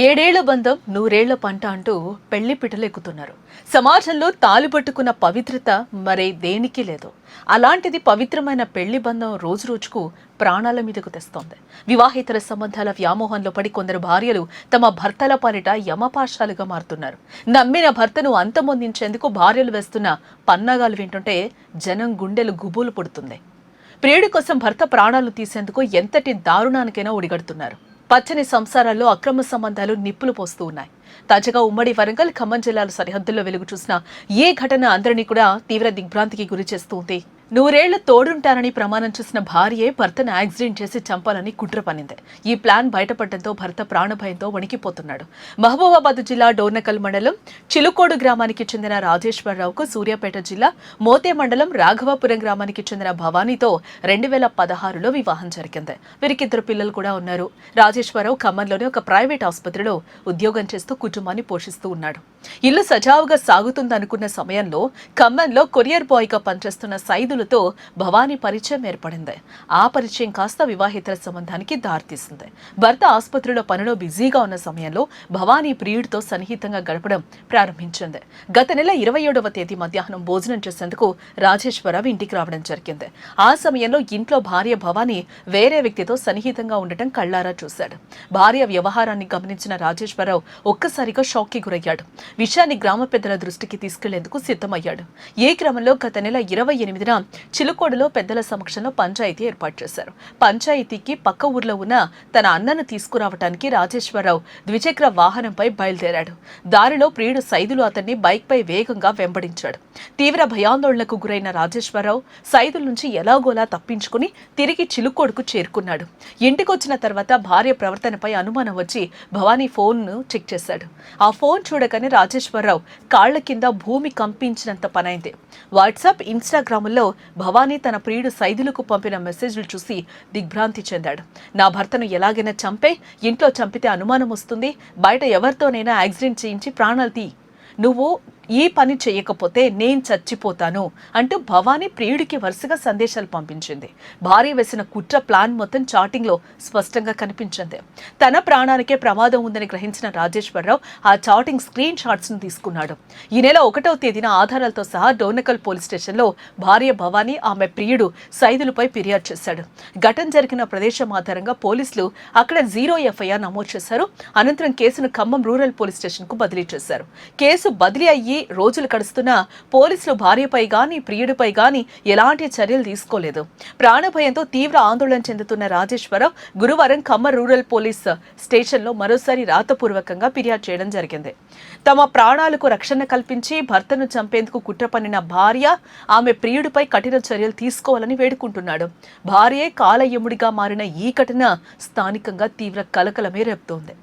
ఏడేళ్ల బంధం నూరేళ్ల పంట అంటూ పెళ్లి పిటలెక్కుతున్నారు. సమాజంలో తాలిపట్టుకున్న పవిత్రత మరే దేనికి లేదు. అలాంటిది పవిత్రమైన పెళ్లి బంధం రోజు రోజుకు ప్రాణాల మీదకు తెస్తోంది. వివాహేతర సంబంధాల వ్యామోహంలో పడి కొందరు భార్యలు తమ భర్తల పాలిట యమపాశాలుగా మారుతున్నారు. నమ్మిన భర్తను అంతమొందించేందుకు భార్యలు వేస్తున్న పన్నాగాలు వింటుంటే జనం గుండెలు గుబులు పుడుతుంది. ప్రియుడి కోసం భర్త ప్రాణాలు తీసేందుకు ఎంతటి దారుణానికైనా ఒడిగడుతున్నారు. పచ్చని సంసారాల్లో అక్రమ సంబంధాలు నిప్పులు పోస్తూ ఉన్నాయి. తాజాగా ఉమ్మడి వరంగల్, ఖమ్మం జిల్లాల సరిహద్దుల్లో వెలుగు చూసిన ఏ ఘటన అందరినీ కూడా తీవ్ర దిగ్భ్రాంతికి గురి చేస్తుంది. నూరేళ్లు తోడుంటానని ప్రమాణం చేసిన భార్యే భర్తను యాక్సిడెంట్ చేసి చంపాలని కుట్ర పనింది. ఈ ప్లాన్ బయటపడటంతో భర్త ప్రాణభయంతో వణికిపోతున్నాడు. మహబూబాబాద్ జిల్లా డోర్నకల్ మండలం చిలుకోడు గ్రామానికి చెందిన రాజేశ్వరరావుకు సూర్యాపేట జిల్లా మోతే మండలం రాఘవాపురం గ్రామానికి చెందిన భవానీతో 2016లో వివాహం జరిగింది. వీరికిద్దరు పిల్లలు కూడా ఉన్నారు. రాజేశ్వరరావు ఖమ్మంలోని ఒక ప్రైవేట్ ఆసుపత్రిలో ఉద్యోగం చేస్తూ కుటుంబాన్ని పోషిస్తూ ఉన్నాడు. ఇల్లు సజావుగా సాగుతుందనుకున్న సమయంలో ఖమ్మంలో కొరియర్ బాయ్గా పనిచేస్తున్న సైదులతో భవానీ పరిచయం ఏర్పడింది. ఆ పరిచయం కాస్త వివాహేతర సంబంధానికి దారితీసింది. భర్త ఆసుపత్రిలో పనిలో బిజీగా ఉన్న సమయంలో భవానీ ప్రియుడితో సన్నిహితంగా గడపడం ప్రారంభించింది. గత నెల 27వ తేదీ మధ్యాహ్నం భోజనం చేసేందుకు రాజేశ్వరరావు ఇంటికి రావడం జరిగింది. ఆ సమయంలో ఇంట్లో భార్య భవానీ వేరే వ్యక్తితో సన్నిహితంగా ఉండటం కళ్లారా చూశాడు. భార్య వ్యవహారాన్ని గమనించిన రాజేశ్వరరావు ఒక్కసారిగా షాక్కి గురయ్యాడు. విషయాన్ని గ్రామ పెద్దల దృష్టికి తీసుకెళ్లేందుకు సిద్ధమయ్యాడు. ఈ క్రమంలో గత నెల 28న చిలుకోడులో పెద్దల సమక్షంలో పంచాయతీ ఏర్పాటు చేశారు. పంచాయతీకి పక్క ఊర్లో ఉన్న తన అన్నను తీసుకురావడానికి రాజేశ్వరరావు ద్విచక్ర వాహనంపై బయలుదేరాడు. దారిలో ప్రియుడు సైదులు అతన్ని బైక్పై వేగంగా వెంబడించాడు. తీవ్ర భయాందోళనకు గురైన రాజేశ్వరరావు సైదుల నుంచి ఎలాగోలా తప్పించుకుని తిరిగి చిలుకోడుకు చేరుకున్నాడు. ఇంటికొచ్చిన తర్వాత భార్య ప్రవర్తనపై అనుమానం వచ్చి భవానీ ఫోన్ను చెక్ చేశాడు. ఆ ఫోన్ చూడగానే రాజేశ్వరరావు కాళ్ల కింద భూమి కంపించినంత పనైంది. వాట్సాప్, ఇన్స్టాగ్రాముల్లో భవానీ తన ప్రియుడు సైదులకు పంపిన మెసేజ్లు చూసి దిగ్భ్రాంతి చెందాడు. నా భర్తను ఎలాగైనా చంపే, ఇంట్లో చంపితే అనుమానం వస్తుంది, బయట ఎవరితోనైనా యాక్సిడెంట్ చేయించి ప్రాణాలు తీ, నువ్వు ఈ పని చేయకపోతే నేను చచ్చిపోతాను అంటూ భవానీ ప్రియుడికి వరుసగా సందేశాలు పంపించింది. భార్య వేసిన కుట్ర ప్లాన్ మొత్తం చాటింగ్లో స్పష్టంగా కనిపించింది. తన ప్రాణానికే ప్రమాదం ఉందని గ్రహించిన రాజేశ్వరరావు ఆ చాటింగ్ స్క్రీన్ షాట్స్ను తీసుకున్నాడు. ఈ నెల 1వ తేదీన ఆధారాలతో సహా డోర్నకల్ పోలీస్ స్టేషన్లో భార్య భవానీ, ఆమె ప్రియుడు సైదులపై ఫిర్యాదు చేశాడు. ఘటన జరిగిన ప్రదేశం ఆధారంగా పోలీసులు అక్కడ 0 ఎఫ్ఐఆర్ నమోదు చేశారు. అనంతరం కేసును ఖమ్మం రూరల్ పోలీస్ స్టేషన్కు బదిలీ చేశారు. కేసు బదిలీ అయ్యి రోజులు గడుస్తున్నా పోలీసులు భార్యపై గాని ప్రియుడిపై గాని ఎలాంటి చర్యలు తీసుకోలేదు. ప్రాణభయంతో తీవ్ర ఆందోళన చెందుతున్న రాజేశ్వరరావు గురువారం ఖమ్మం రూరల్ పోలీస్ స్టేషన్లో మరోసారి రాతపూర్వకంగా ఫిర్యాదు చేయడం జరిగింది. తమ ప్రాణాలకు రక్షణ కల్పించి భర్తను చంపేందుకు కుట్ర పన్నిన భార్య, ఆమె ప్రియుడిపై కఠిన చర్యలు తీసుకోవాలని వేడుకుంటున్నాడు. భార్యే కాలయముడిగా మారిన ఈ ఘటన స్థానికంగా తీవ్ర కలకలమే రేపుతోంది.